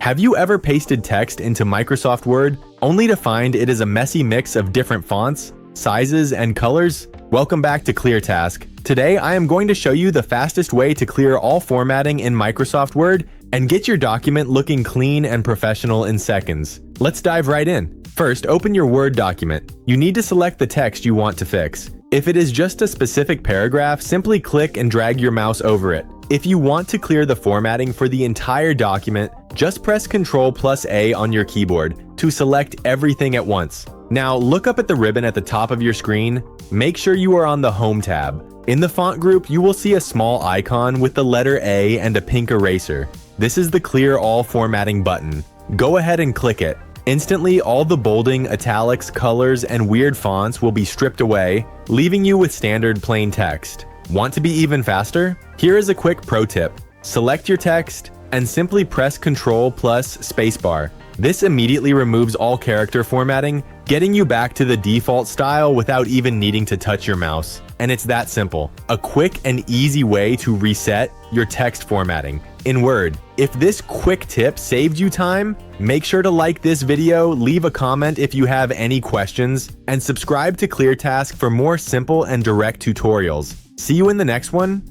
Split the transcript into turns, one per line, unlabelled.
Have you ever pasted text into Microsoft Word only to find it is a messy mix of different fonts, sizes, and colors? Welcome back to ClearTask. Today, I am going to show you the fastest way to clear all formatting in Microsoft Word and get your document looking clean and professional in seconds. Let's dive right in. First, open your Word document. You need to select the text you want to fix. If it is just a specific paragraph, simply click and drag your mouse over it. If you want to clear the formatting for the entire document, just press Ctrl+A on your keyboard to select everything at once. Now, look up at the ribbon at the top of your screen. Make sure you are on the Home tab. In the font group, you will see a small icon with the letter A and a pink eraser. This is the Clear All Formatting button. Go ahead and click it. Instantly, all the bolding, italics, colors, and weird fonts will be stripped away, leaving you with standard plain text. Want to be even faster? Here is a quick pro tip. Select your text and simply press Ctrl plus Spacebar. This immediately removes all character formatting, getting you back to the default style without even needing to touch your mouse. And it's that simple. A quick and easy way to reset your text formatting in Word. If this quick tip saved you time, make sure to like this video, leave a comment if you have any questions, and subscribe to ClearTask for more simple and direct tutorials. See you in the next one.